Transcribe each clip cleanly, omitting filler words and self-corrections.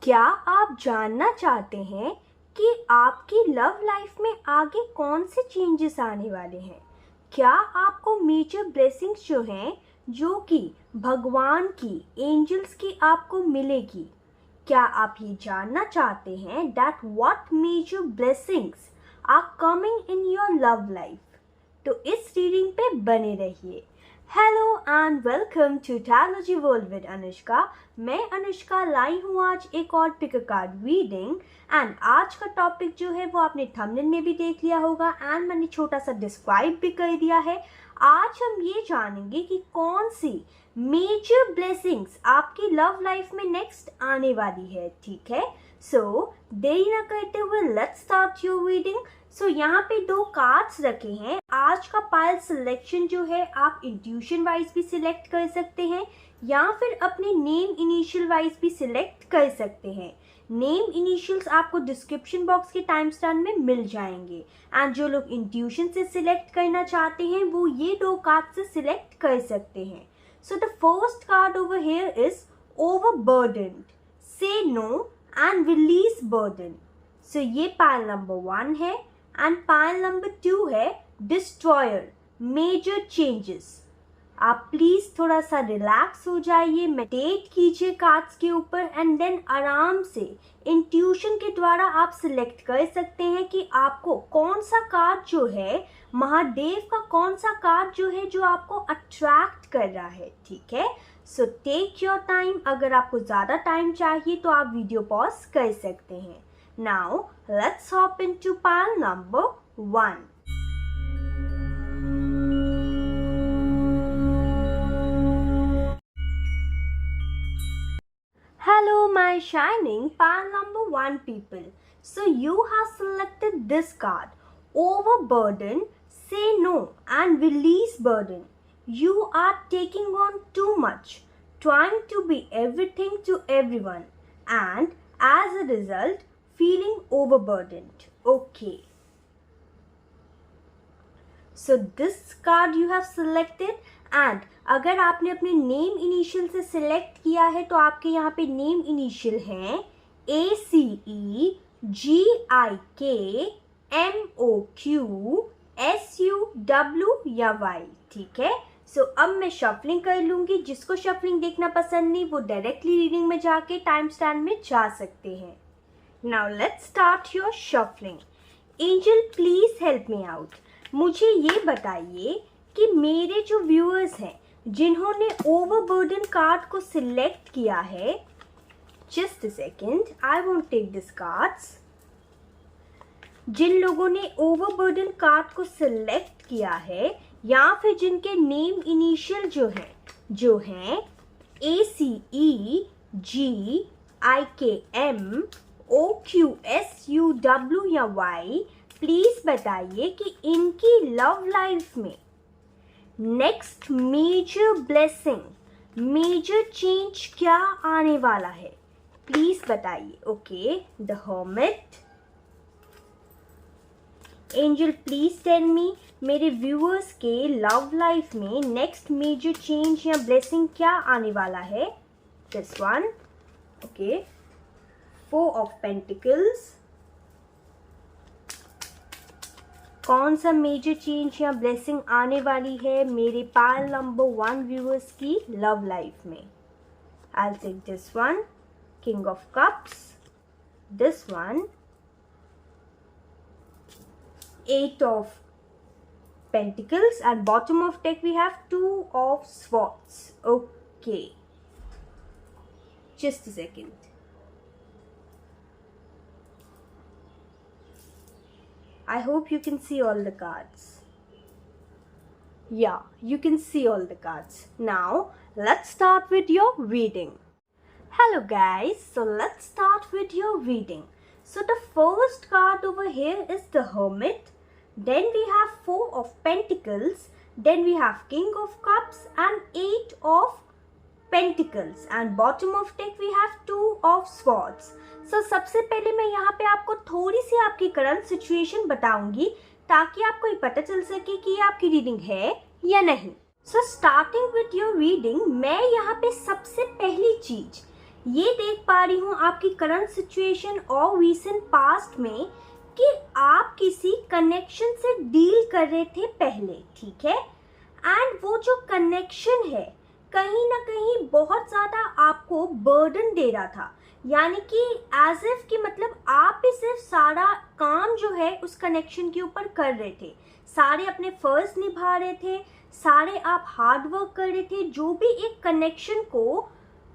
क्या आप जानना चाहते हैं कि आपकी लव लाइफ में आगे कौन से चेंजेस आने वाले हैं? क्या आपको मेजर ब्लेसिंग्स जो हैं, जो कि भगवान की, एंजल्स की आपको मिलेगी? क्या आप ये जानना चाहते हैं that what major blessings are coming in your love life? तो इस रीडिंग पे बने रहिए। Hello and welcome to tarology world with Anushka. मैं अनुष्का लाई हूँ आज एक और pick a card reading. And आज का टॉपिक जो है वो आपने थंबनेल में भी देख लिया होगा एंड मैंने छोटा सा डिस्क्राइब भी कर दिया है। आज हम ये जानेंगे कि कौन सी मेजर ब्लेसिंग्स आपकी लव लाइफ में नेक्स्ट आने वाली है। ठीक है, सो देरी ना करते हुए लेट्स स्टार्ट योर रीडिंग। सो यहाँ पे दो कार्ड्स रखे हैं। आज का पायल सिलेक्शन जो है आप इंट्यूशन वाइज भी सिलेक्ट कर सकते हैं या फिर अपने नेम इनिशियल वाइज भी सिलेक्ट कर सकते हैं। नेम इनिशियल्स आपको डिस्क्रिप्शन बॉक्स के टाइम स्टैम्प में मिल जाएंगे एंड जो लोग इंट्यूशन से सिलेक्ट करना चाहते हैं वो ये दो कार्ड से सिलेक्ट कर सकते हैं। So the first card over here is overburdened, say no and release burden. So ये पायल नंबर 1 है एंड पायल नंबर 2 है डिस्ट्रॉयर, मेजर चेंजेस। आप प्लीज थोड़ा सा रिलैक्स हो जाइए, मेडिटेट कीजिए कार्ड्स के ऊपर एंड देन आराम से इंट्यूशन के द्वारा आप सिलेक्ट कर सकते हैं कि आपको कौन सा कार्ड जो है, महादेव का कौन सा कार्ड जो है जो आपको अट्रैक्ट कर रहा है। ठीक है, सो टेक योर टाइम। अगर आपको ज़्यादा टाइम चाहिए तो आप वीडियो पॉज कर सकते हैं। Now let's hop into Payal number 1। Hello my shining pile number 1 people. So you have selected this card. Overburden, say no and release burden. You are taking on too much, trying to be everything to everyone and as a result feeling overburdened. Okay. So this card you have selected and अगर आपने अपने name initial से select किया है तो आपके यहाँ पे नेम इनिशियल हैं ACEGIKMOQSUW या Y। ठीक है, सो अब मैं शफलिंग कर लूँगी। जिसको शफलिंग देखना पसंद नहीं वो डायरेक्टली रीडिंग में जाके टाइम स्टैम्प में जा सकते हैं। Now let's start your shuffling. Angel please help me out. मुझे ये बताइए कि मेरे जो व्यूअर्स हैं जिन्होंने ओवरबर्डन कार्ड को सिलेक्ट किया है, just a second, I won't take this cards. जिन लोगों ने ओवरबर्डन कार्ड को सिलेक्ट किया है या फिर जिनके नेम इनिशियल जो हैं ACEGIKMOQSUW या Y, प्लीज बताइए कि इनकी लव लाइफ में next major blessing, major change क्या आने वाला है। प्लीज बताइए। Okay, the hermit. Angel please tell me मेरे व्यूअर्स के लव लाइफ में नेक्स्ट मेजर चेंज या ब्लेसिंग क्या आने वाला है। This one. Okay, 4 of pentacles. कौन सा मेजर चेंज या ब्लेसिंग आने वाली है मेरे पायल नंबर 1 व्यूअर्स की लव लाइफ में? I will take this one, king of cups, this one, 8 of pentacles and bottom of deck we have 2 of swords. Okay, just a second. I hope you can see all the cards. Yeah, you can see all the cards. Now, let's start with your reading. Hello guys, so let's start with your reading. So the first card over here is the Hermit. Then we have 4 of Pentacles. Then we have King of Cups and 8 of Pentacles. And bottom of deck we have 2 of Swords. सो सबसे पहले मैं यहाँ पे आपको थोड़ी सी आपकी current situation बताऊंगी ताकि आपको ये पता चल सके कि ये आपकी रीडिंग है या नहीं। So starting with your reading, मैं यहाँ पे सबसे पहली चीज ये देख पा रही हूँ आपकी करंट सिचुएशन और रीसेंट पास्ट में कि आप किसी कनेक्शन से डील कर रहे थे पहले, ठीक है। एंड वो जो कनेक्शन है कहीं ना कहीं बहुत ज़्यादा आपको बर्डन दे रहा था, यानी कि एज इफ कि मतलब आप ही सिर्फ सारा काम जो है उस कनेक्शन के ऊपर कर रहे थे, सारे अपने फर्ज निभा रहे थे, सारे आप हार्ड वर्क कर रहे थे। जो भी एक कनेक्शन को,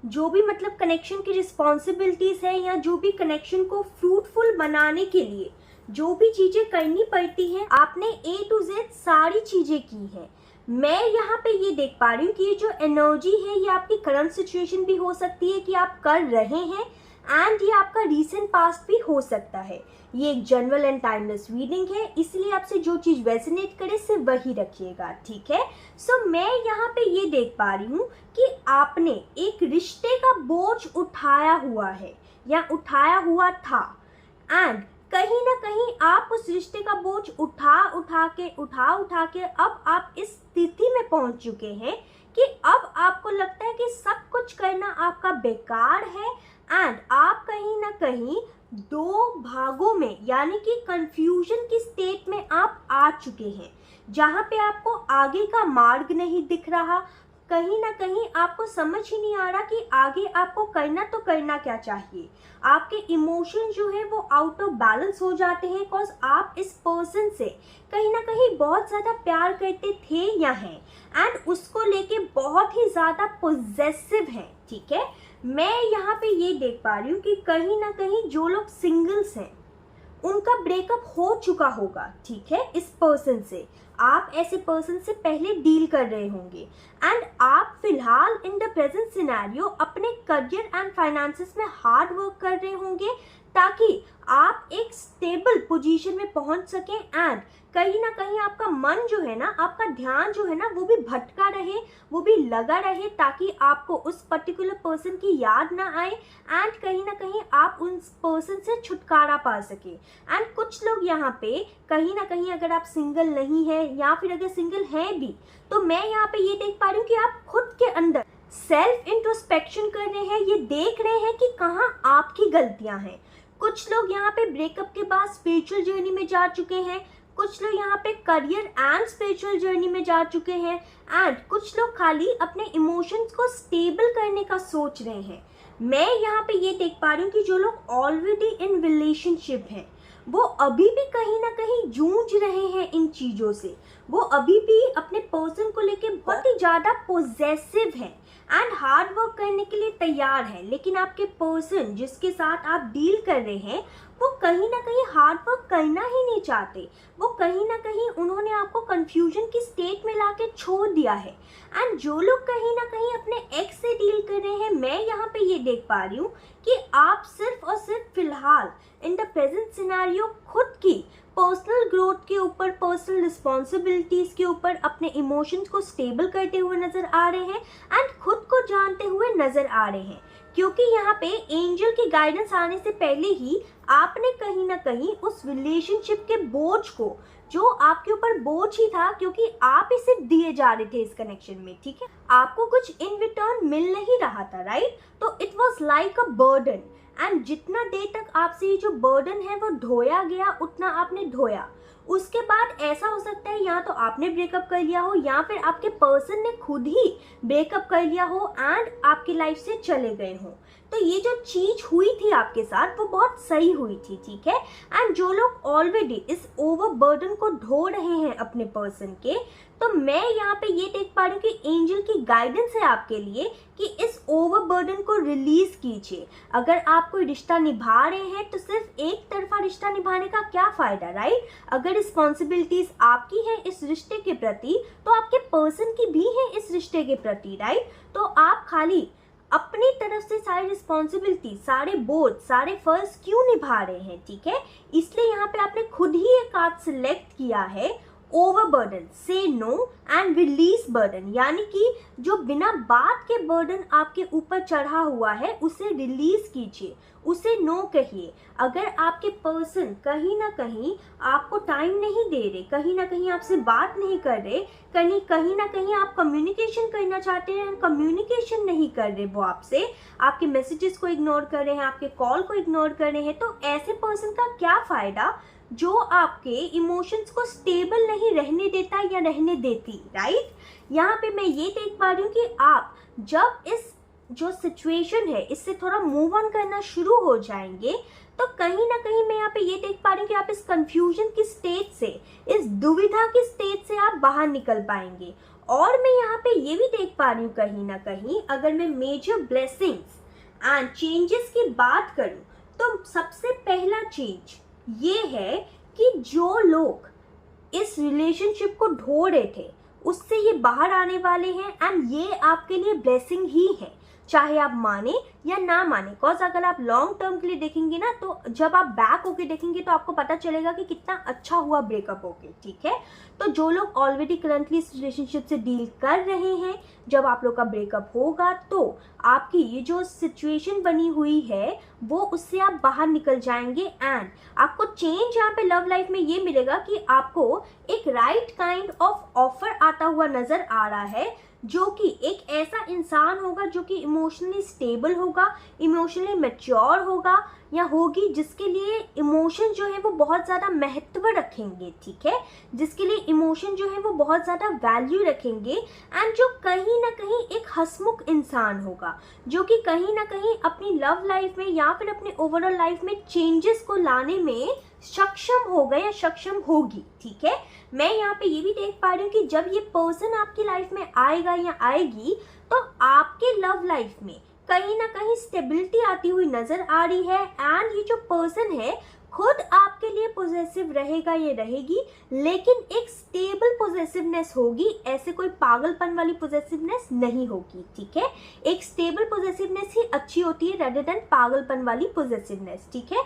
जो भी मतलब कनेक्शन की रिस्पॉन्सिबिलिटीज़ है या जो भी कनेक्शन को फ्रूटफुल बनाने के लिए जो भी चीज़ें करनी पड़ती हैं, आपने A to Z सारी चीज़ें की हैं। मैं यहाँ पे ये देख पा रही हूँ कि ये जो एनर्जी है ये आपकी करंट सिचुएशन भी हो सकती है कि आप कर रहे हैं, एंड ये आपका रीसेंट पास्ट भी हो सकता है। ये एक जनरल एंड टाइमलेस रीडिंग है, इसलिए आपसे जो चीज़ रेजोनेट करे सिर्फ वही रखिएगा, ठीक है। सो मैं यहाँ पे ये देख पा रही हूँ कि आपने एक रिश्ते का बोझ उठाया हुआ है या उठाया हुआ था, एंड कहीं ना कहीं आप उस रिश्ते का बोझ उठा के अब आप इस स्थिति में पहुंच चुके हैं कि अब आपको लगता है कि सब कुछ करना आपका बेकार है, एंड आप कहीं ना कहीं दो भागों में यानी कि कंफ्यूजन की स्टेट में आप आ चुके हैं, जहां पे आपको आगे का मार्ग नहीं दिख रहा। कहीं ना कहीं आपको समझ ही नहीं आ रहा कि आगे आपको करना तो करना क्या चाहिए। आपके इमोशन जो है वो आउट ऑफ बैलेंस हो जाते हैं, बिकॉज आप इस पर्सन से कहीं ना कहीं बहुत ज़्यादा प्यार करते थे या हैं, एंड उसको लेके बहुत ही ज़्यादा पॉजेसिव हैं, ठीक है। मैं यहाँ पे ये देख पा रही हूँ कि कहीं ना कहीं जो लोग सिंगल्स हैं उनका ब्रेकअप हो चुका होगा, ठीक है, इस पर्सन से। आप ऐसे पर्सन से पहले डील कर रहे होंगे, एंड आप फिलहाल इन द प्रेजेंट सिनेरियो अपने करियर एंड फाइनेंसेस में हार्ड वर्क कर रहे होंगे ताकि आप एक स्टेबल पोजीशन में पहुंच सकें, एंड कहीं ना कहीं आपका मन जो है ना, आपका ध्यान जो है ना, वो भी भटका रहे, वो भी लगा रहे, ताकि आपको उस पर्टिकुलर पर्सन की याद ना आए, एंड कहीं ना कहीं आप उस पर्सन से छुटकारा पा सके। एंड कुछ लोग यहाँ पे कहीं ना कहीं, अगर आप सिंगल नहीं है या फिर अगर सिंगल हैं भी, तो मैं यहाँ पे ये देख पा रही हूँ कि आप खुद के अंदर सेल्फ इंट्रोस्पेक्शन कर रहे हैं, ये देख रहे हैं कि कहाँ आपकी गलतियाँ हैं। कुछ लोग यहाँ पे ब्रेकअप के बाद स्पिरिचुअल जर्नी में जा चुके हैं, कुछ लोग यहाँ पे करियर एंड स्पिरिचुअल जर्नी में जा चुके हैं, एंड कुछ लोग खाली अपने इमोशंस को स्टेबल करने का सोच रहे हैं। मैं यहाँ पे ये देख पा रही हूँ कि जो लोग ऑलरेडी इन रिलेशनशिप हैं वो अभी भी कहीं ना कहीं जूझ रहे हैं इन चीज़ों से, वो अभी भी अपने पर्सन को लेके बहुत ही ज़्यादा पॉजेसिव हैं एंड हार्ड वर्क करने के लिए तैयार है, लेकिन आपके पर्सन जिसके साथ आप डील कर रहे हैं वो कहीं ना कहीं हार्ड वर्क करना ही नहीं चाहते। वो कहीं ना कहीं उन्होंने आपको कंफ्यूजन की स्टेट में लाके छोड़ दिया है। एंड जो लोग कहीं ना कहीं अपने एक्स से डील कर रहे हैं, मैं यहाँ पे ये देख पा रही हूँ कि आप सिर्फ और सिर्फ फिलहाल इन द प्रेजेंट सिनेरियो खुद की पर्सनल ग्रोथ के ऊपर, पर्सनल रिस्पॉन्सिबिलिटीज़ के ऊपर अपने इमोशंस को स्टेबल करते हुए नज़र आ रहे हैं, एंड खुद को जानते हुए नज़र आ रहे हैं, क्योंकि यहाँ पे एंजल की गाइडेंस आने से पहले ही आपने कहीं ना कहीं उस रिलेशनशिप के बोझ को, जो आपके ऊपर बोझ ही था क्योंकि आप ही सिर्फ दिए जा रहे थे इस कनेक्शन में, ठीक है, आपको कुछ इन रिटर्न मिल नहीं रहा था, राइट। तो it was like a burden, and जितना देर तक आपसे ये जो बर्डन है वो ढोया गया उतना आपने ढोया। उसके बाद ऐसा हो सकता है या तो आपने ब्रेकअप कर लिया हो या फिर आपके पर्सन ने खुद ही ब्रेकअप कर लिया हो एंड आपकी लाइफ से चले गए हो। तो ये जो चीज हुई थी आपके साथ वो बहुत सही हुई थी, ठीक है। एंड जो लोग ऑलरेडी इस ओवर बर्डन को ढो रहे हैं अपने पर्सन के, तो मैं यहाँ पे ये देख पा रही हूँ कि एंजल की गाइडेंस है आपके लिए कि इस ओवर बर्डन को रिलीज कीजिए। अगर आप कोई रिश्ता निभा रहे हैं तो सिर्फ एक तरफा रिश्ता निभाने का क्या फायदा, राइट। अगर रिस्पॉन्सिबिलिटीज आपकी है इस रिश्ते के प्रति तो आपके पर्सन की भी है इस रिश्ते के प्रति, राइट। तो आप खाली अपनी तरफ से सारी रिस्पॉन्सिबिलिटी, सारे बोझ, सारे फर्ज क्यों निभा रहे हैं, ठीक है। इसलिए यहाँ पे आपने खुद ही एक कार्ड सिलेक्ट किया है ओवरबर्डन, से नो एंड रिलीज बर्डन, यानी कि जो बिना बात के बर्डन आपके ऊपर चढ़ा हुआ है उसे रिलीज कीजिए, उसे नो कहिए। अगर आपके पर्सन कहीं ना कहीं आपको टाइम नहीं दे रहे, कहीं ना कहीं आपसे बात नहीं कर रहे, कहीं ना कहीं आप कम्युनिकेशन करना चाहते हैं, कम्युनिकेशन नहीं कर रहे, वो आपसे आपके मैसेजेस को इग्नोर कर रहे हैं, आपके कॉल को इग्नोर कर रहे हैं, तो ऐसे पर्सन का क्या फ़ायदा जो आपके इमोशंस को स्टेबल नहीं रहने देता या रहने देती, राइट। यहाँ पे मैं ये देख पा रही हूँ कि आप जब इस जो सिचुएशन है इससे थोड़ा मूव ऑन करना शुरू हो जाएंगे, तो कहीं ना कहीं मैं यहाँ पे ये देख पा रही हूँ कि आप इस कंफ्यूजन की स्टेट से, इस दुविधा की स्टेट से आप बाहर निकल पाएंगे। और मैं यहाँ पे ये भी देख पा रही हूँ कहीं ना कहीं, अगर मैं मेजर ब्लेसिंग्स एंड चेंजेस की बात करूँ, तो सबसे पहला चेंज ये है कि जो लोग इस रिलेशनशिप को ढो रहे थे उससे ये बाहर आने वाले हैं, एंड ये आपके लिए ब्लेसिंग ही है, चाहे आप माने या ना माने। कॉज अगर आप लॉन्ग टर्म के लिए देखेंगे ना, तो जब आप बैक होके देखेंगे तो आपको पता चलेगा कि कितना अच्छा हुआ ब्रेकअप होके, ठीक है। तो जो लोग ऑलरेडी करंटली इस रिलेशनशिप से डील कर रहे हैं, जब आप लोग का ब्रेकअप होगा तो आपकी ये जो सिचुएशन बनी हुई है वो उससे आप बाहर निकल जाएंगे, एंड आपको चेंज यहाँ पे लव लाइफ में ये मिलेगा कि आपको एक राइट काइंड ऑफ ऑफर आता हुआ नजर आ रहा है, जो कि एक ऐसा इंसान होगा जो कि इमोशनली स्टेबल होगा, इमोशनली मैच्योर होगा या होगी, जिसके लिए इमोशन जो है वो बहुत ज़्यादा महत्व रखेंगे, ठीक है, जिसके लिए इमोशन जो है वो बहुत ज़्यादा वैल्यू रखेंगे, एंड जो कहीं ना कहीं एक हंसमुख इंसान होगा, जो कि कहीं ना कहीं अपनी लव लाइफ में या फिर अपने ओवरऑल लाइफ में चेंजेस को लाने में सक्षम होगा या सक्षम होगी, ठीक है। मैं यहाँ पे ये भी देख पा रही हूँ कि जब ये पर्सन आपकी लाइफ में आएगा या आएगी, तो आपके लव लाइफ में कहीं ना कहीं स्टेबिलिटी आती हुई नजर आ रही है, एंड ये जो पर्सन है खुद आपके लिए पॉजिटिव रहेगा, ये रहेगी, लेकिन एक स्टेबल पॉजिटिवनेस होगी, ऐसे कोई पागलपन वाली पॉजिटिवनेस नहीं होगी, ठीक है। एक स्टेबल पॉजिटिवनेस ही अच्छी होती है रेदर देन पागलपन वाली पॉजिटिवनेस, ठीक है।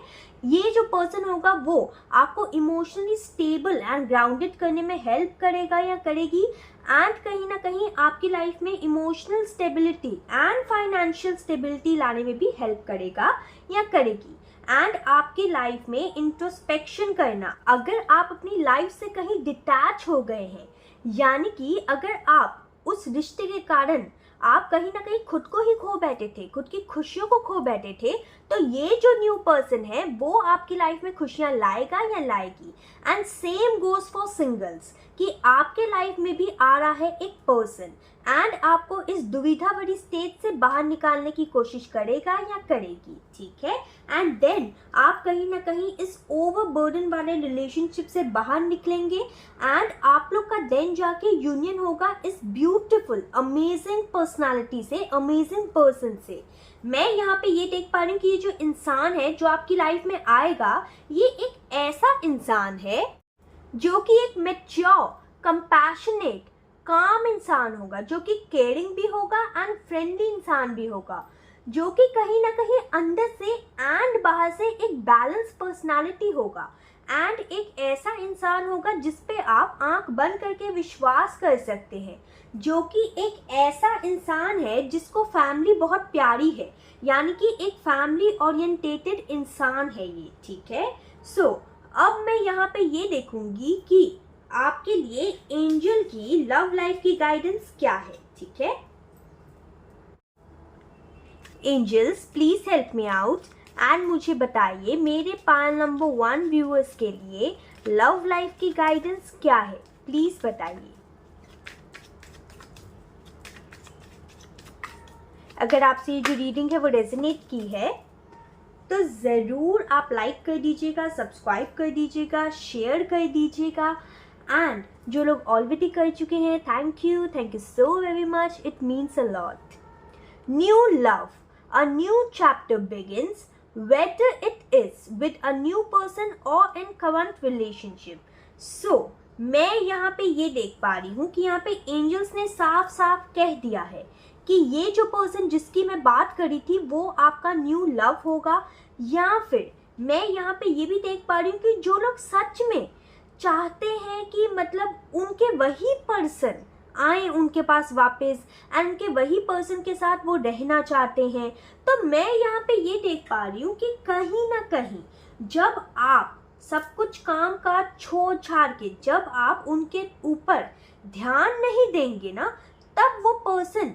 ये जो पर्सन होगा वो आपको इमोशनली स्टेबल एंड ग्राउंडेड करने में हेल्प करेगा या करेगी, एंड कहीं ना कहीं आपकी लाइफ में emotional stability and financial stability लाने में भी हेल्प करेगा या करेगी। एंड आपकी लाइफ में इंट्रोस्पेक्शन करना, अगर आप अपनी लाइफ से कहीं डिटैच हो गए हैं, यानी कि अगर आप उस रिश्ते के कारण आप कहीं ना कहीं खुद को ही खो बैठे थे, खुद की खुशियों को खो बैठे थे, तो ये जो न्यू पर्सन है वो आपकी लाइफ में खुशियां लाएगा या लाएगी। And same goes for singles, कि आपके लाइफ में भी आ रहा है एक पर्सन, एंड आपको इस दुविधा भरी स्टेज से बाहर निकालने की कोशिश करेगा या करेगी, ठीक है। एंड देन आप कहीं ना कहीं इस ओवरबर्डन वाले रिलेशनशिप से बाहर निकलेंगे, एंड आप लोग का देन जाके यूनियन होगा इस ब्यूटीफुल अमेजिंग पर्सनालिटी से, अमेजिंग पर्सन से। मैं यहाँ पे ये देख पा रही हूँ कि ये जो इंसान है जो आपकी लाइफ में आएगा, ये एक ऐसा इंसान है जो कि एक मैच्योर, कंपैशनेट, काम इंसान होगा, जो कि केयरिंग भी होगा एंड फ्रेंडली इंसान भी होगा, जो कि कहीं ना कहीं अंदर से एंड बाहर से एक बैलेंस पर्सनालिटी होगा, एंड एक ऐसा इंसान होगा जिस पे आप आंख बंद करके विश्वास कर सकते हैं, जो कि एक ऐसा इंसान है जिसको फैमिली बहुत प्यारी है, यानी कि एक फैमिली ओरिएंटेटेड इंसान है ये, ठीक है। सो अब मैं यहाँ पे ये देखूंगी कि आपके लिए एंजल की लव लाइफ की गाइडेंस क्या है, ठीक है। Angels please help me out and मुझे बताइए मेरे पायल नंबर 1 व्यूअर्स के लिए लव लाइफ की गाइडेंस क्या है, प्लीज बताइए। अगर आपसे ये जो रीडिंग है वो रेजोनेट की है तो ज़रूर आप लाइक कर दीजिएगा, सब्सक्राइब कर दीजिएगा, शेयर कर दीजिएगा, एंड जो लोग ऑलरेडी कर चुके हैं thank you so very much, it means a lot. New love, a new chapter begins, whether it is with a new person or in current relationship. So मैं यहाँ पे ये देख पा रही हूँ कि यहाँ पे एंजल्स ने साफ साफ कह दिया है कि ये जो पर्सन जिसकी मैं बात करी थी वो आपका न्यू लव होगा, या फिर मैं यहाँ पे ये भी देख पा रही हूँ कि जो लोग सच में चाहते हैं कि मतलब उनके वही पर्सन आए उनके पास वापस, एंड उनके वही पर्सन के साथ वो रहना चाहते हैं। तो मैं यहाँ पे ये देख पा रही हूँ कि कहीं ना कहीं जब आप सब कुछ काम काज छोड़ छाड़ के जब आप उनके ऊपर ध्यान नहीं देंगे ना, तब वो पर्सन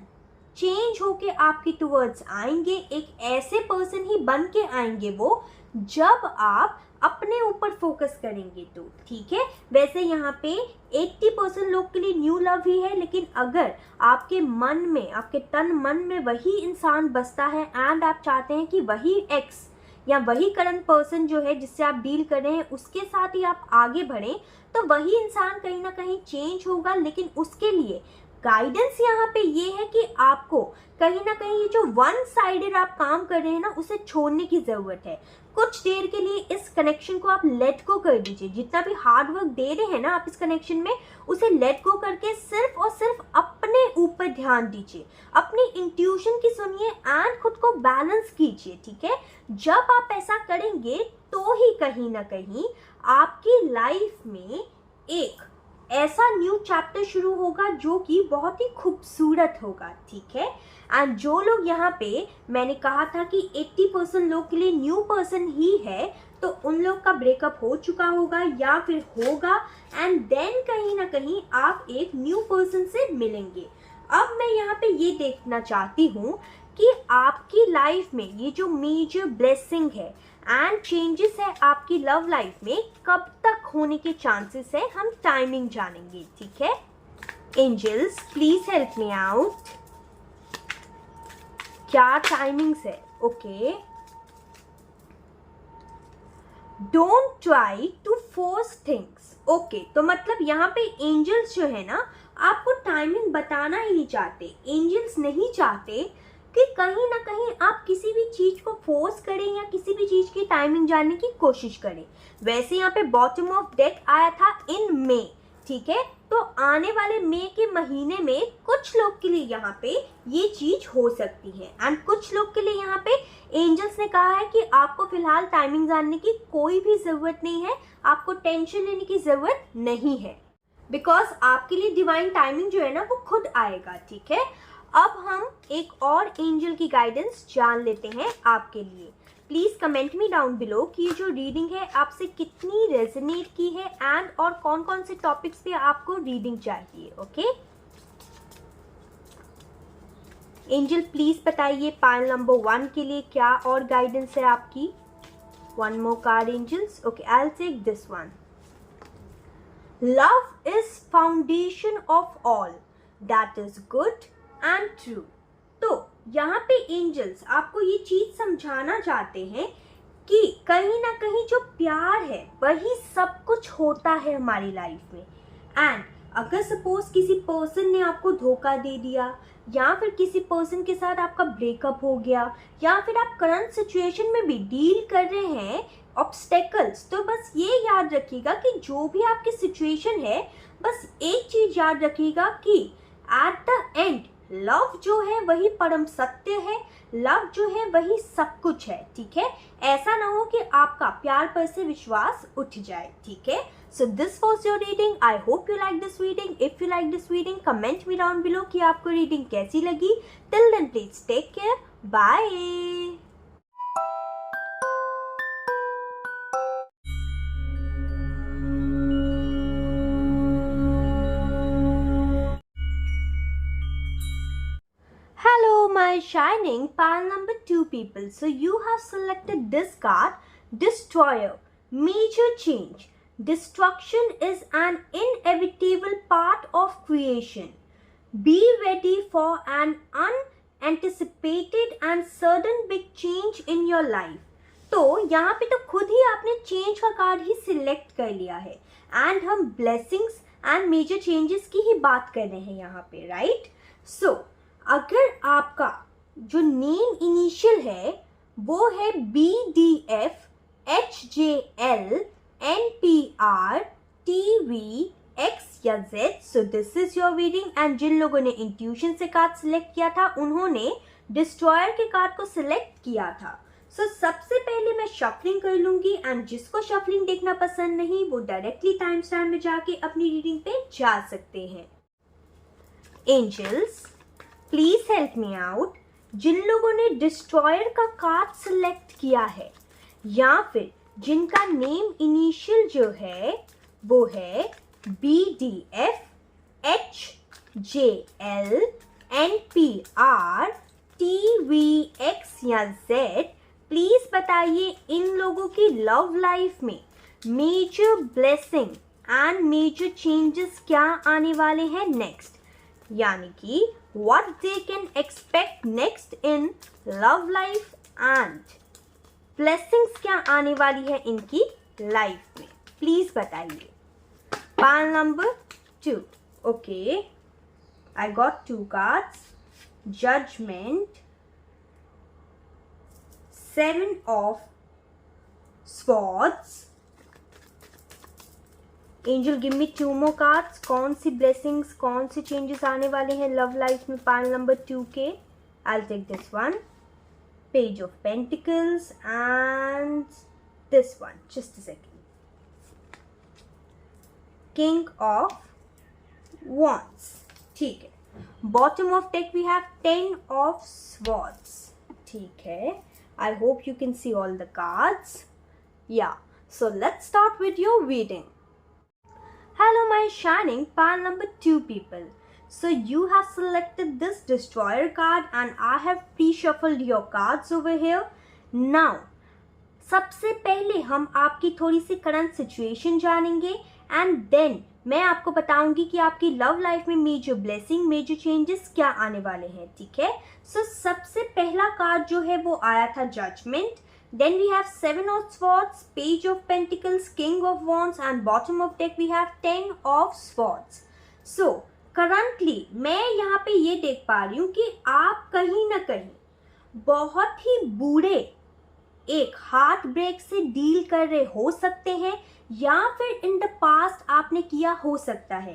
चेंज होके आपकी टुवर्ड्स आएंगे। एक ऐसे पर्सन ही बन के आएंगे वो, जब आप अपने ऊपर फोकस करेंगे तो, ठीक है। वैसे यहाँ पे 80% लोग के लिए न्यू लव ही है, लेकिन अगर आपके मन में, आपके तन मन में वही इंसान बसता है एंड आप चाहते हैं कि वही एक्स या वही करंट पर्सन जो है जिससे आप डील कर रहे हैं उसके साथ ही आप आगे बढ़ें, तो वही इंसान कहीं ना कहीं चेंज होगा। लेकिन उसके लिए गाइडेंस यहाँ पे ये है कि आपको कहीं ना कहीं ये जो वन साइडेड आप काम कर रहे हैं ना, उसे छोड़ने की ज़रूरत है। कुछ देर के लिए इस कनेक्शन को आप लेट गो कर दीजिए। जितना भी हार्ड वर्क दे रहे हैं ना आप इस कनेक्शन में, उसे लेट गो करके सिर्फ और सिर्फ अपने ऊपर ध्यान दीजिए, अपनी इंट्यूशन की सुनिए एंड खुद को बैलेंस कीजिए, ठीक है। जब आप ऐसा करेंगे तो ही कहीं ना कहीं आपकी लाइफ में एक ऐसा न्यू चैप्टर शुरू होगा जो कि बहुत ही खूबसूरत होगा, ठीक है। एंड जो लोग यहाँ पे मैंने कहा था कि 80% लोग के लिए न्यू पर्सन ही है, तो उन लोग का ब्रेकअप हो चुका होगा या फिर होगा, एंड देन कहीं ना कहीं आप एक न्यू पर्सन से मिलेंगे। अब मैं यहाँ पे ये देखना चाहती हूँ कि आपकी लाइफ में ये जो मेजर ब्लेसिंग है एंड चेंजेस है आपकी लव लाइफ में, कब तक होने के चांसेस है, हम टाइमिंग जानेंगे, ठीक है। Angels please help me out, क्या टाइमिंग्स है? Okay, don't try to force things. Okay, तो मतलब यहाँ पे एंजल्स जो है ना आपको टाइमिंग बताना ही नहीं चाहते। एंजल्स नहीं चाहते कि कहीं ना कहीं आप किसी भी चीज को फोर्स करें या किसी भी चीज की टाइमिंग जानने की कोशिश करें। वैसे यहाँ पे बॉटम ऑफ डेक आया था इन मे, ठीक है। तो आने वाले मई के महीने में कुछ लोग के लिए यहाँ पे ये चीज हो सकती है, एंड कुछ लोग के लिए यहाँ पे एंजल्स ने कहा है कि आपको फिलहाल टाइमिंग जानने की कोई भी जरूरत नहीं है, आपको टेंशन लेने की जरूरत नहीं है, बिकॉज आपके लिए डिवाइन टाइमिंग जो है ना वो खुद आएगा, ठीक है। अब हम एक और एंजल की गाइडेंस जान लेते हैं आपके लिए। Please comment me down below कि ये जो रीडिंग है आपसे कितनी रेजोनेट की है एंड और कौन कौन से टॉपिक्स पे आपको रीडिंग चाहिए, ओके। एंजल प्लीज बताइए पाइल नंबर 1 के लिए क्या और गाइडेंस है आपकी। One more card angels, okay, I will take this one. Love is foundation of all that is good and true. तो यहाँ पे एंजल्स आपको ये चीज समझाना चाहते हैं कि कहीं ना कहीं जो प्यार है वही सब कुछ होता है हमारी लाइफ में। एंड अगर सपोज किसी पर्सन ने आपको धोखा दे दिया या फिर किसी पर्सन के साथ आपका ब्रेकअप हो गया या फिर आप करंट सिचुएशन में भी डील कर रहे हैं ऑब्स्टेकल्स, तो बस ये याद रखिएगा कि जो भी आपकी सिचुएशन है, बस एक चीज याद रखिएगा कि एट द एंड लव जो है वही परम सत्य है, लव जो है वही सब कुछ है, ठीक है। ऐसा ना हो कि आपका प्यार पर से विश्वास उठ जाए, ठीक है। So this was your reading. I hope you like this reading. If you like this reading comment me down below कि आपको रीडिंग कैसी लगी। Till then please take care, bye. My shining pile number 2 people. So you have selected this card, Destroyer. Major change. Destruction is an inevitable part of creation. Be ready for an unanticipated and sudden big change in your life. तो यहाँ पे तो खुद ही आपने change का card ही select कर लिया है एंड हम ब्लेसिंग्स एंड मेजर चेंजेस की ही बात कर रहे हैं यहाँ पे, राइट। सो अगर आपका जो नेम इनिशियल है वो है BDF HJL NPR TV X या Z, so this is your reading. And जिन लोगों ने इंट्यूशन से कार्ड सिलेक्ट किया था उन्होंने डिस्ट्रॉयर के कार्ड को सिलेक्ट किया था। सो सबसे पहले मैं शफलिंग कर लूंगी एंड जिसको शफलिंग देखना पसंद नहीं वो डायरेक्टली टाइम स्टैम्प में जाके अपनी रीडिंग पे जा सकते हैं। Angels please help me out. जिन लोगों ने डिस्ट्रॉयर का कार्ड सिलेक्ट किया है या फिर जिनका नेम इनिशियल जो है वो है BDF HJL NPR TVX या Z, प्लीज बताइए इन लोगों की लव लाइफ में major blessing and major changes क्या आने वाले हैं नेक्स्ट, यानी कि what they can expect next in love life and blessings क्या आने वाली है इनकी लाइफ में, प्लीज बताइए। Pile number 2। Okay, I got 2 cards, Judgment, 7 of Swords. Angel, give me 2 more cards. कौन सी blessings, कौन से changes आने वाले हैं love life में पाइल नंबर 2 के? I'll take this one. Page of Pentacles and this one. Just a second. King of Wands. ठीक है। Bottom of deck we have 10 of Swords. ठीक है। I hope you can see all the cards. Yeah, so let's start with your reading. Hello my shining pile number 2 people. So you have selected this destroyer card and I have pre-shuffled your cards over here. Now, सबसे पहले हम आपकी थोड़ी सी current situation जानेंगे and then मैं आपको बताऊंगी कि आपकी लव लाइफ में मेजर ब्लेसिंग, मेजर चेंजेस क्या आने वाले हैं। ठीक है, सो सबसे पहला कार्ड जो है वो आया था judgment, then we have 7 of swords, page of pentacles, king of wands and bottom of deck we have 10 of swords. So currently मैं यहाँ पे ये देख पा रही हूँ कि आप कहीं ना कहीं बहुत ही बुरे एक हार्ट ब्रेक से डील कर रहे हो सकते हैं या फिर इन द पास्ट आपने किया हो सकता है।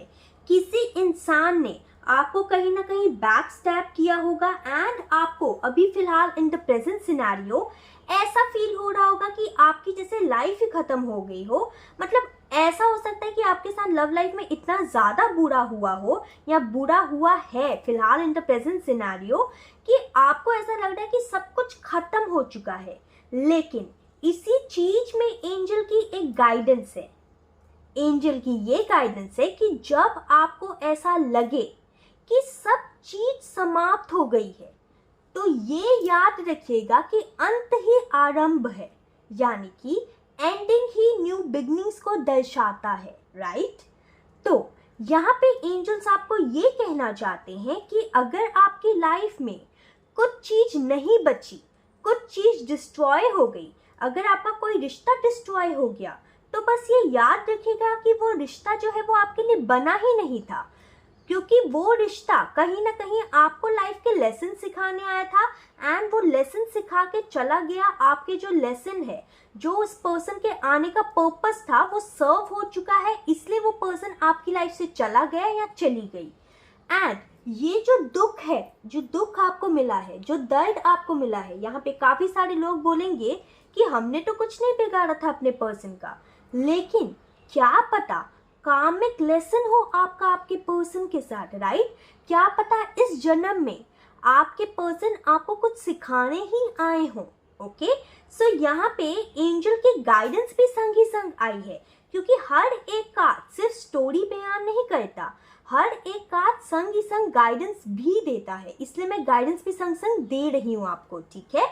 किसी इंसान ने आपको कहीं ना कहीं बैक स्टैप किया होगा एंड आपको अभी फिलहाल इन द प्रेजेंट सिनेरियो ऐसा फील हो रहा होगा कि आपकी जैसे लाइफ ही खत्म हो गई हो। मतलब ऐसा हो सकता है कि आपके साथ लव लाइफ में इतना ज़्यादा बुरा हुआ हो या बुरा हुआ है फिलहाल इन द प्रेजेंट सिनेरियो कि आपको ऐसा लग रहा है कि सब कुछ खत्म हो चुका है। लेकिन इसी चीज में एंजल की एक गाइडेंस है। एंजल की ये गाइडेंस है कि जब आपको ऐसा लगे कि सब चीज समाप्त हो गई है तो ये याद रखिएगा कि अंत ही आरंभ है, यानी कि एंडिंग ही न्यू बिगनिंग्स को दर्शाता है, राइट। तो यहाँ पे एंजल्स आपको ये कहना चाहते हैं कि अगर आपकी लाइफ में कुछ चीज नहीं बची, कुछ चीज डिस्ट्रॉय हो गई, अगर आपका कोई रिश्ता डिस्ट्रॉय हो गया तो बस ये याद रखिएगा कि वो रिश्ता जो है वो आपके लिए बना ही नहीं था, क्योंकि वो रिश्ता कहीं ना कहीं आपको लाइफ के लेसन सिखाने आया था एंड वो लेसन सिखा के चला गया। आपके जो लेसन है, जो उस पर्सन के आने का पर्पस था वो सर्व हो चुका है, इसलिए वो पर्सन आपकी लाइफ से चला गया या चली गई। एंड ये जो दुख है, जो दुख आपको मिला है, जो दर्द आपको मिला है, यहाँ पे काफी सारे लोग बोलेंगे कि हमने तो कुछ नहीं बिगाड़ा था अपने पर्सन का, लेकिन क्या पता कार्मिक लेसन हो आपका आपके पर्सन के साथ, राइट। क्या पता इस जन्म में आपके पर्सन आपको कुछ सिखाने ही आए हों। ओके, सो यहाँ पे एंजल की गाइडेंस भी संग ही संग आई है, क्योंकि हर एक कार्ड सिर्फ स्टोरी बयान नहीं करता, हर एक कार्ड संग ही संग गाइडेंस भी देता है, इसलिए मैं गाइडेंस भी संग संग दे रही हूँ आपको। ठीक है,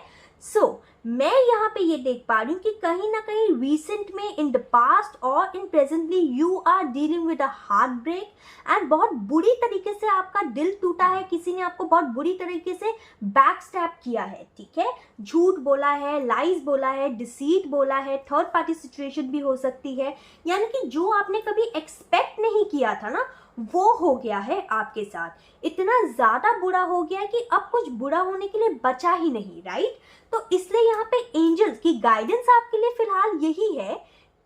सो मैं यहाँ पे ये देख पा रही हूँ कि कहीं ना कहीं रिसेंट में, इन द पास्ट और in presently, you are dealing with a heartbreak and बहुत बुरी तरीके से आपका दिल टूटा है, किसी ने आपको बहुत बुरी तरीके से बैक स्टैप किया है। ठीक है, झूठ बोला है, लाइज बोला है, डिसीट बोला है, थर्ड पार्टी सिचुएशन भी हो सकती है, यानी कि जो आपने कभी एक्सपेक्ट नहीं किया था ना वो हो गया है आपके साथ। इतना ज्यादा बुरा हो गया है कि अब कुछ बुरा होने के लिए बचा ही नहीं, राइट। तो इसलिए यहाँ पे एंजल्स की गाइडेंस आपके लिए फिलहाल यही है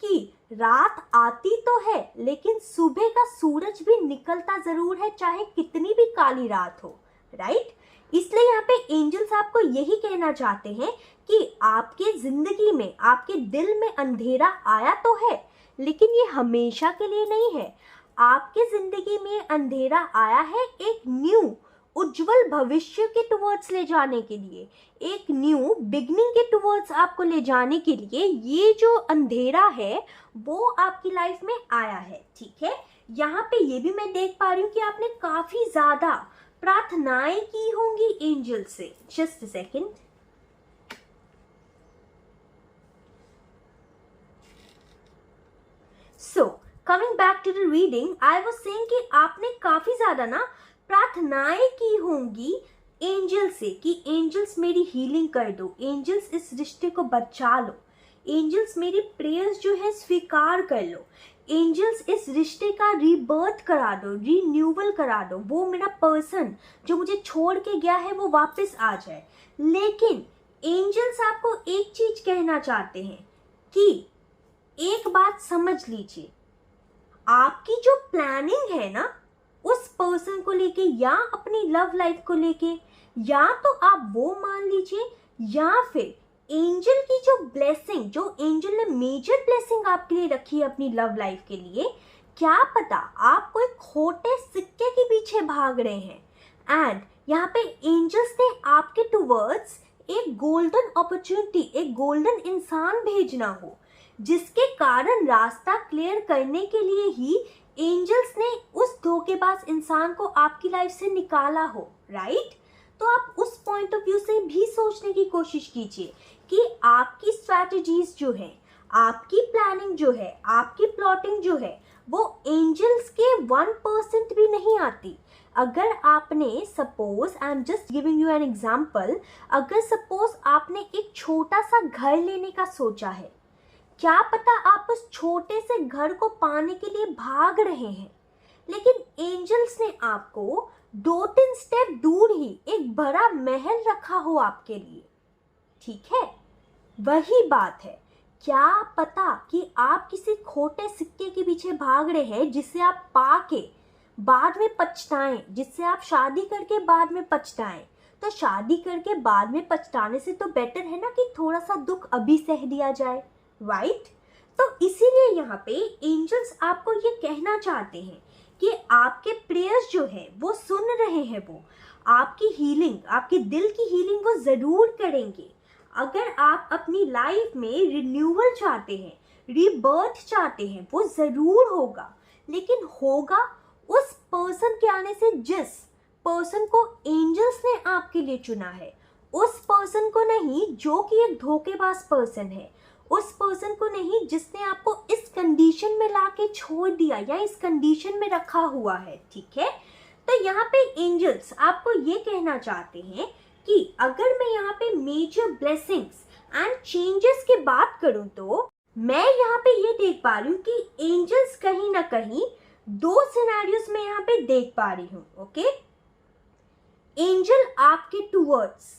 कि रात आती तो है लेकिन सुबह का सूरज भी निकलता जरूर है, चाहे कितनी भी काली रात हो, राइट। इसलिए यहाँ पे एंजल्स आपको यही कहना चाहते हैं कि आपके ज़िंदगी में, आपके दिल में अंधेरा आया तो है, लेकिन ये हमेशा के लिए नहीं है। आपके ज़िंदगी में अंधेरा आया है एक न्यू उज्जवल भविष्य के टुवर्ड्स ले जाने के लिए, एक न्यू बिगनिंग के टुवर्ड्स आपको ले जाने के लिए ये जो अंधेरा है वो आपकी लाइफ में आया है। ठीक है, यहाँ पे ये भी मैं देख पा रही हूँ कि आपने काफ़ी ज़्यादा प्रार्थनाएं की होंगी एंजल से। Just a second. So coming back to the reading, I was saying कि आपने काफ़ी ज़्यादा ना प्रार्थनाएं की होंगी एंजल से कि एंजल्स मेरी हीलिंग कर दो, एंजल्स इस रिश्ते को बचा लो, एंजल्स मेरी प्रेयर्स जो है स्वीकार कर लो, एंजल्स इस रिश्ते का रीबर्थ करा दो, रीन्यूअल करा दो, वो मेरा पर्सन जो मुझे छोड़ के गया है वो वापस आ जाए। लेकिन एंजल्स आपको एक चीज कहना चाहते हैं कि एक बात समझ लीजिए, आपकी जो प्लानिंग है ना उस पर्सन को लेके या अपनी लव लाइफ को लेके, या तो आप वो मान लीजिए या फिर एंजल की जो ब्लेसिंग, जो एंजल ने मेजर ब्लेसिंग आपके लिए रखी है अपनी लव लाइफ के लिए, क्या पता आप कोई खोटे सिक्के के पीछे भाग रहे हैं एंड यहाँ पे एंजल्स ने आपके टुवर्ड्स एक गोल्डन अपॉर्चुनिटी, एक गोल्डन इंसान भेजना हो, जिसके कारण रास्ता क्लियर करने के लिए ही एंजल्स ने उस धोखेबाज इंसान को आपकी लाइफ से निकाला हो। राइट? तो आप उस पॉइंट ऑफ व्यू से भी सोचने की कोशिश कीजिए कि आपकी स्ट्रैटेजीज जो है, आपकी प्लानिंग जो है, आपकी प्लॉटिंग जो है, वो एंजल्स के 1% भी नहीं आती। अगर आपने suppose, I am just giving you an example, अगर सपोज आपने एक छोटा सा घर लेने का सोचा है, क्या पता आप उस छोटे से घर को पाने के लिए भाग रहे हैं, लेकिन एंजल्स ने आपको 2-3 स्टेप दूर ही एक बड़ा महल रखा हो आपके लिए। ठीक है, वही बात है। क्या पता कि आप किसी खोटे सिक्के के पीछे भाग रहे हैं जिसे आप पाके बाद में पछताएं, जिससे आप शादी करके बाद में पछताएं। तो शादी करके बाद में पछताने से तो बेटर है ना कि थोड़ा सा दुख अभी सह दिया जाए। राइट? तो इसीलिए यहाँ पे एंजल्स आपको ये कहना चाहते हैं कि आपके प्रेयर्स जो है वो सुन रहे हैं, वो आपकी हीलिंग, आपके दिल की हीलिंग वो ज़रूर करेंगे। अगर आप अपनी लाइफ में रिन्यूअल चाहते हैं, रीबर्थ चाहते हैं, वो ज़रूर होगा, लेकिन होगा उस पर्सन के आने से जिस पर्सन को एंजल्स ने आपके लिए चुना है, उस पर्सन को नहीं जो कि एक धोखेबाज पर्सन है, उस पर्सन को नहीं जिसने आपको इस कंडीशन में लाके छोड़ दिया या इस कंडीशन में रखा हुआ है। ठीक है, तो यहाँ पे एंजल्स आपको ये कहना चाहते हैं कि अगर मैं यहाँ पे मेजर ब्लेसिंग्स एंड चेंजेस की बात करूँ तो मैं यहाँ पे ये देख पा रही हूँ कि एंजल्स कहीं ना कहीं 2 सिनेरियोस में यहाँ पे देख पा रही हूँ। ओके, एंजल आपके टुवर्ड्स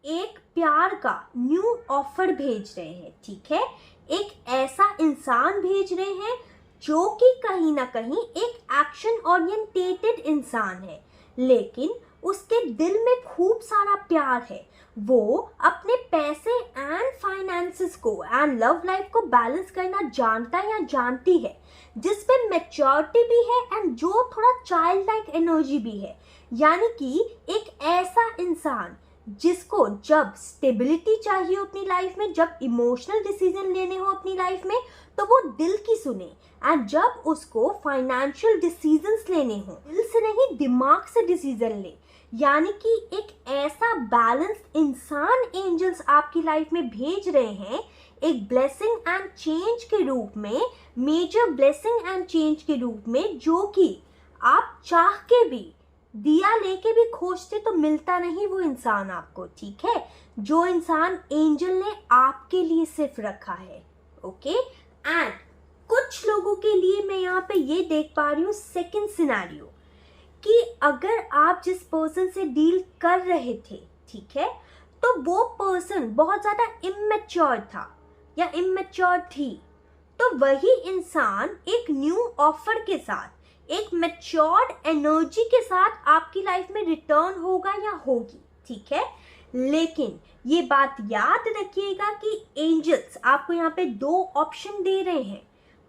एक प्यार का न्यू ऑफर भेज रहे हैं। ठीक है, एक ऐसा इंसान भेज रहे हैं जो कि कहीं ना कहीं एक एक्शन ओरिएंटेटेड इंसान है, लेकिन उसके दिल में खूब सारा प्यार है। वो अपने पैसे एंड फाइनेंसेस को एंड लव लाइफ को बैलेंस करना जानता है या जानती है, जिसपे मैच्योरिटी भी है एंड जो थोड़ा चाइल्ड लाइक एनर्जी भी है। यानी कि एक ऐसा इंसान जिसको जब स्टेबिलिटी चाहिए अपनी लाइफ में, जब इमोशनल डिसीजन लेने हो अपनी लाइफ में, तो वो दिल की सुने, एंड जब उसको फाइनेंशियल डिसीजंस लेने हो, दिल से नहीं दिमाग से डिसीजन ले। यानी कि एक ऐसा बैलेंस्ड इंसान एंजल्स आपकी लाइफ में भेज रहे हैं, एक ब्लेसिंग एंड चेंज के रूप में, मेजर ब्लेसिंग एंड चेंज के रूप में, जो कि आप चाह के भी, दिया लेके भी खोजते तो मिलता नहीं वो इंसान आपको। ठीक है, जो इंसान एंजल ने आपके लिए सिर्फ रखा है। ओके, एंड कुछ लोगों के लिए मैं यहाँ पे ये देख पा रही हूँ सेकंड सिनेरियो कि अगर आप जिस पर्सन से डील कर रहे थे, ठीक है, तो वो पर्सन बहुत ज़्यादा इमैच्योर था या इमैच्योर थी, तो वही इंसान एक न्यू ऑफर के साथ, एक मैच्योर्ड एनर्जी के साथ आपकी लाइफ में रिटर्न होगा या होगी। ठीक है, लेकिन ये बात याद रखिएगा कि एंजल्स आपको यहाँ पे 2 ऑप्शन दे रहे हैं।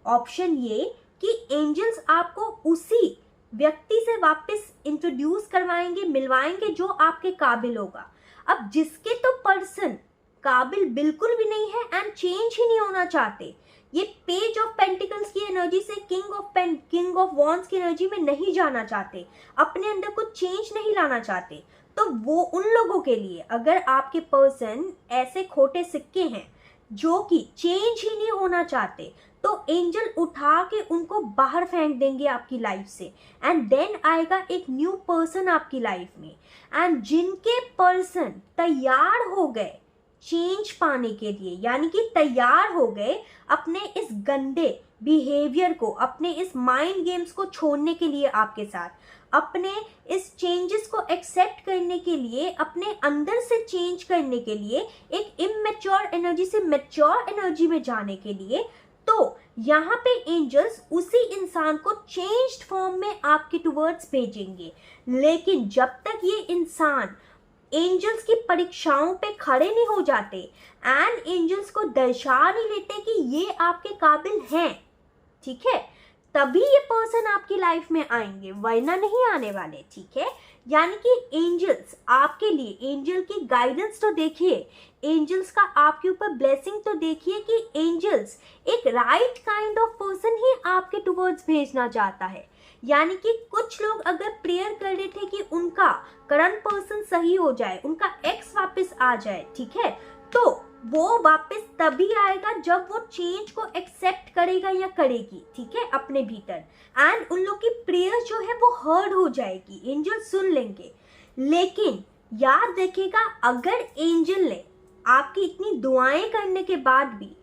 ऑप्शन ये कि एंजल्स आपको उसी व्यक्ति से वापस इंट्रोड्यूस करवाएंगे, मिलवाएंगे जो आपके काबिल होगा। अब जिसके तो पर्सन काबिल बिल्कुल भी नहीं है एंड चेंज ही नहीं होना चाहते, ये पेज ऑफ पेंटिकल्स की एनर्जी से किंग ऑफ वॉन्ड्स की एनर्जी में नहीं जाना चाहते, अपने अंदर कुछ चेंज नहीं लाना चाहते, तो वो उन लोगों के लिए, अगर आपके पर्सन ऐसे खोटे सिक्के हैं जो कि चेंज ही नहीं होना चाहते, तो एंजल उठा के उनको बाहर फेंक देंगे आपकी लाइफ से एंड देन आएगा एक न्यू पर्सन आपकी लाइफ में। एंड जिनके पर्सन तैयार हो गए चेंज पाने के लिए, यानी कि तैयार हो गए अपने इस गंदे बिहेवियर को, अपने इस माइंड गेम्स को छोड़ने के लिए आपके साथ, अपने इस चेंजेस को एक्सेप्ट करने के लिए, अपने अंदर से चेंज करने के लिए, एक इमैच्योर एनर्जी से मैच्योर एनर्जी में जाने के लिए, तो यहाँ पे एंजल्स उसी इंसान को चेंज्ड फॉर्म में आपके टुवर्ड्स भेजेंगे। लेकिन जब तक ये इंसान एंजल्स की परीक्षाओं पे खड़े नहीं हो जाते एंड एंजल्स को दर्शा नहीं लेते कि ये आपके काबिल हैं, ठीक है, तभी ये पर्सन आपकी लाइफ में आएंगे, वरना नहीं आने वाले, ठीक है। यानी कि एंजल्स आपके लिए, एंजल की गाइडेंस तो देखिए, एंजल्स का आपके ऊपर ब्लेसिंग तो देखिए कि एंजल्स एक राइट काइंड ऑफ पर्सन ही आपके टुवर्ड्स भेजना चाहता है। यानी कि कुछ लोग अगर प्रेयर कर रहे थे कि उनका करंट पर्सन सही हो जाए, उनका एक्स वापस आ जाए, ठीक है, तो वो वापस तभी आएगा जब वो चेंज को एक्सेप्ट करेगा या करेगी, ठीक है, अपने भीतर, एंड उन लोग की प्रेयर जो है वो हर्ड हो जाएगी, एंजल सुन लेंगे। लेकिन याद रखिएगा, अगर एंजल ने आपकी इतनी दुआएं करने के बाद भी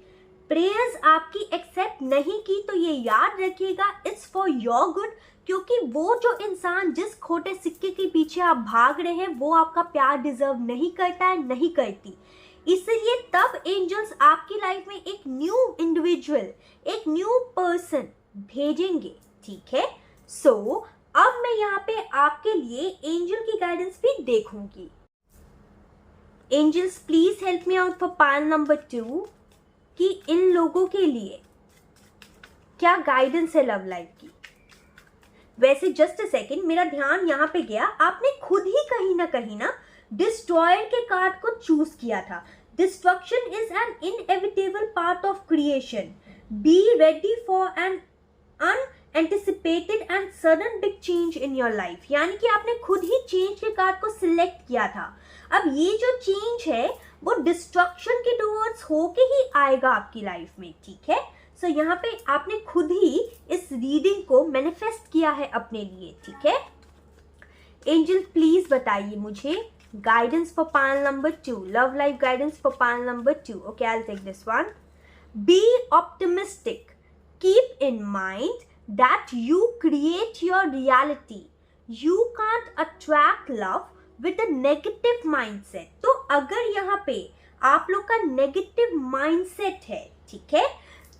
प्रेयर्स आपकी एक्सेप्ट नहीं की, तो ये याद रखिएगा इट्स फॉर योर गुड, क्योंकि वो जो इंसान जिस खोटे सिक्के के पीछे आप भाग रहे हैं वो आपका प्यार डिजर्व नहीं करता है, नहीं करती। इसलिए तब एंजल्स आपकी लाइफ में एक न्यू इंडिविजुअल, एक न्यू पर्सन भेजेंगे, ठीक है। सो अब मैं यहाँ पे आपके लिए एंजल की गाइडेंस भी देखूंगी। Angels please help me out for pile number 2 कि इन लोगों के लिए क्या गाइडेंस है लव लाइफ की। वैसे जस्ट अ सेकेंड, मेरा ध्यान यहाँ पे गया, आपने खुद ही कहीं ना डिस्ट्रॉयर के कार्ड को चूज किया था। Destruction is an inevitable part of creation, be ready for an unanticipated and sudden big change in your life. यानी कि आपने खुद ही चेंज के कार्ड को सिलेक्ट किया था। अब ये जो चेंज है वो डिस्ट्रक्शन के टुवर्ड्स होके ही आएगा आपकी लाइफ में, ठीक है। सो यहाँ पे आपने खुद ही इस रीडिंग को मैनिफेस्ट किया है अपने लिए, ठीक है। एंजल प्लीज बताइए मुझे guidance for pile number 2, love life guidance for pile number 2। Okay, I will take this one. Be optimistic, keep in mind that you create your reality, you can't attract love with a negative mindset. तो अगर यहाँ पे आप लोग का negative mindset है, ठीक है,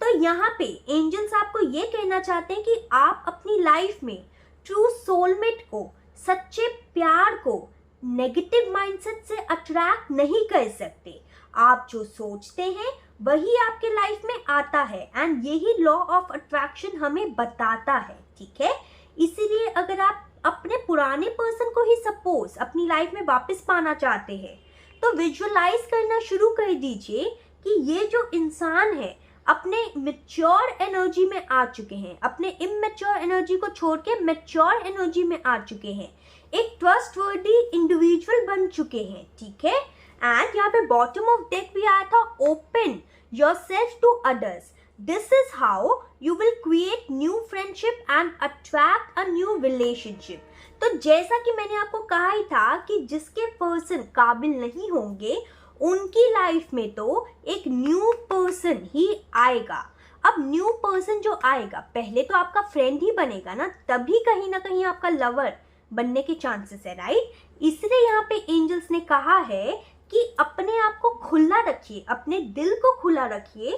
तो यहाँ पे एंजल्स आपको ये कहना चाहते हैं कि आप अपनी लाइफ में ट्रू सोलमेट को, सच्चे प्यार को नेगेटिव माइंडसेट से अट्रैक्ट नहीं कर सकते। आप जो सोचते हैं वही आपके लाइफ में आता है एंड यही लॉ ऑफ अट्रैक्शन हमें बताता है, ठीक है। इसीलिए अगर आप अपने पुराने पर्सन को ही सपोज अपनी लाइफ में वापस पाना चाहते हैं, तो विजुअलाइज करना शुरू कर दीजिए कि ये जो इंसान है अपने मैच्योर एनर्जी में आ चुके हैं, अपने इमैच्योर एनर्जी को छोड़ के मैच्योर एनर्जी में आ चुके हैं, एक ट्रस्टवर्दी इंडिविजुअल बन चुके हैं, ठीक है। एंड यहाँ पे बॉटम ऑफ डेक भी आया था, open yourself to others, this is how you will create new friendship and attract a new relationship. तो जैसा कि मैंने आपको कहा ही था कि जिसके पर्सन काबिल नहीं होंगे उनकी लाइफ में तो एक न्यू पर्सन ही आएगा। अब न्यू पर्सन जो आएगा पहले तो आपका फ्रेंड ही बनेगा ना, तभी कहीं ना कहीं आपका लवर बनने के चांसेस है, राइट। इसलिए यहाँ पे एंजल्स ने कहा है कि अपने आप को खुला रखिए, अपने दिल को खुला रखिए,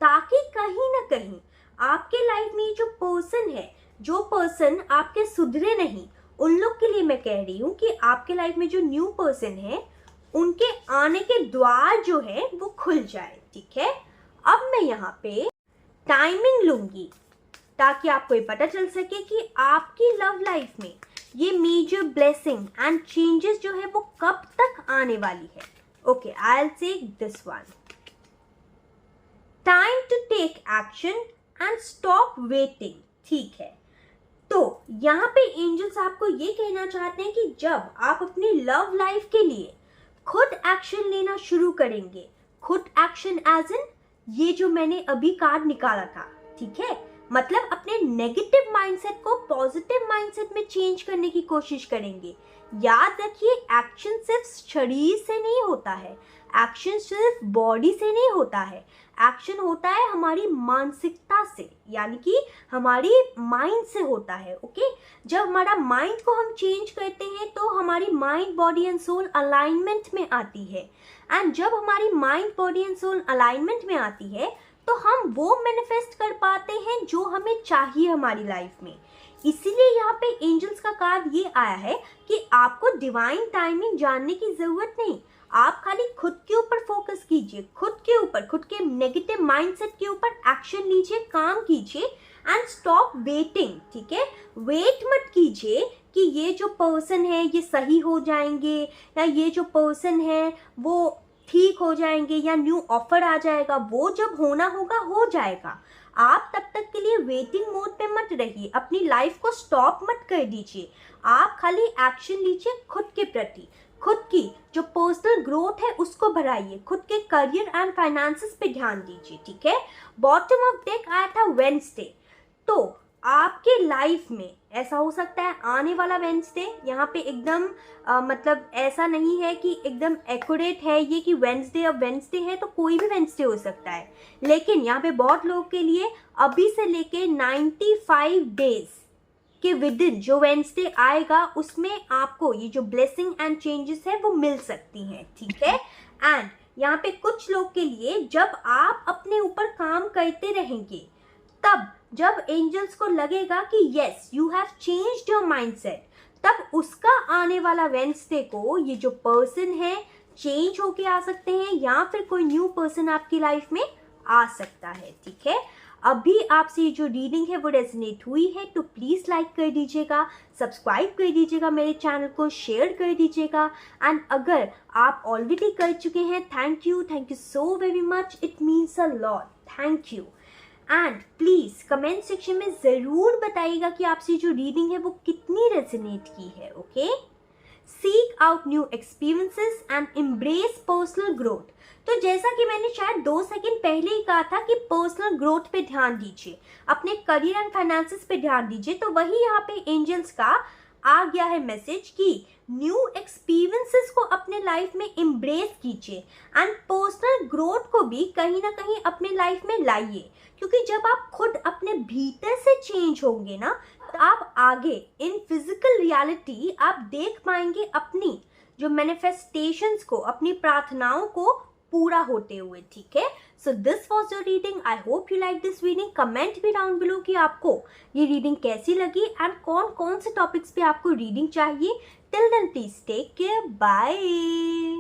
ताकि कहीं ना कहीं आपके लाइफ में जो पर्सन है, जो पर्सन आपके सुधरे नहीं, उन लोग के लिए मैं कह रही हूँ कि आपके लाइफ में जो न्यू पर्सन है उनके आने के द्वार जो है वो खुल जाए। ठीक है, अब मैं यहाँ पे टाइमिंग लूंगी ताकि आपको ये पता चल सके कि आपकी लव लाइफ में ये मेजर ब्लेसिंग एंड चेंजेस जो है वो कब तक आने वाली है। Okay, I will say this one, time to take action and stop waiting. ठीक है, तो यहाँ पे एंजल्स आपको ये कहना चाहते हैं कि जब आप अपनी लव लाइफ के लिए खुद एक्शन लेना शुरू करेंगे, खुद एक्शन एज इन ये जो मैंने अभी कार्ड निकाला था, ठीक है, मतलब अपने नेगेटिव माइंडसेट को पॉजिटिव माइंडसेट में चेंज करने की कोशिश करेंगे। याद रखिए, एक्शन सिर्फ शरीर से नहीं होता है, एक्शन सिर्फ बॉडी से नहीं होता है, एक्शन होता है हमारी मानसिकता से, यानी कि हमारी माइंड से होता है। ओके, जब हमारा माइंड को हम चेंज करते हैं तो हमारी mind body and soul alignment में आती है, एंड जब हमारी mind body and soul alignment में आती है तो हम वो मैनिफेस्ट कर पाते हैं जो हमें चाहिए हमारी लाइफ में। इसीलिए यहाँ पे एंजल्स का कार्ड ये आया है कि आपको डिवाइन टाइमिंग जानने की जरूरत नहीं, आप खाली खुद के ऊपर फोकस कीजिए, खुद के ऊपर, खुद के नेगेटिव माइंडसेट के ऊपर एक्शन लीजिए, काम कीजिए एंड स्टॉप वेटिंग। ठीक है, वेट मत कीजिए कि ये जो पर्सन है ये सही हो जाएंगे या ये जो पर्सन है वो ठीक हो जाएंगे या न्यू ऑफर आ जाएगा। वो जब होना होगा हो जाएगा, आप तब तक के लिए वेटिंग मोड पे मत रहिए, अपनी लाइफ को स्टॉप मत कर दीजिए, आप खाली एक्शन लीजिए खुद के प्रति, खुद की जो पर्सनल ग्रोथ है उसको बढ़ाइए, खुद के करियर एंड फाइनेंसेस पे ध्यान दीजिए। ठीक है, बॉटम ऑफ डेक आया था वेडनेसडे, तो आपके लाइफ में ऐसा हो सकता है आने वाला वेडनेसडे यहाँ पे एकदम मतलब ऐसा नहीं है कि एकदम एक्यूरेट है ये कि वेडनेसडे, अब वेडनेसडे है तो कोई भी वेडनेसडे हो सकता है, लेकिन यहाँ पे बहुत लोगों के लिए अभी से लेके 95 डेज के विद इन जो वेडनेसडे आएगा उसमें आपको ये जो ब्लेसिंग एंड चेंजेस है वो मिल सकती हैं। ठीक है, एंड यहाँ पे कुछ लोग के लिए जब आप अपने ऊपर काम करते रहेंगे, तब जब एंजल्स को लगेगा कि yes you have changed your mindset, तब उसका आने वाला वेडनेसडे को ये जो पर्सन है चेंज होके आ सकते हैं या फिर कोई न्यू पर्सन आपकी लाइफ में आ सकता है। ठीक है, अभी आपसे ये जो रीडिंग है वो रेजोनेट हुई है तो प्लीज़ लाइक कर दीजिएगा, सब्सक्राइब कर दीजिएगा मेरे चैनल को, शेयर कर दीजिएगा, एंड अगर आप ऑलरेडी कर चुके हैं thank you so very much, it means a lot, thank you. And please comment section में ज़रूर बताइएगा कि आपसे जो रीडिंग है वो कितनी रेजोनेट की है। Okay, seek out new experiences and embrace personal growth. तो जैसा कि मैंने शायद 2 सेकंड पहले ही कहा था कि पर्सनल ग्रोथ पे ध्यान दीजिए, अपने करियर एंड फाइनेंसेस पे ध्यान दीजिए, तो वही यहाँ पे एंजल्स का आ गया है मैसेज कि न्यू एक्सपीरियंसेस को अपने लाइफ में एम्ब्रेस कीजिए एंड पर्सनल ग्रोथ को भी कहीं ना कहीं अपने लाइफ में लाइए, क्योंकि जब आप खुद अपने भीतर से चेंज होंगे ना तो आप आगे इन फिजिकल रियलिटी आप देख पाएंगे अपनी जो मैनिफेस्टेशंस को, अपनी प्रार्थनाओं को पूरा होते हुए। ठीक है, so this was your reading, I hope you like this reading. Comment भी डाउन बिलो कि आपको ये रीडिंग कैसी लगी एंड कौन कौन से टॉपिक्स पे आपको रीडिंग चाहिए। Till then please take care, bye.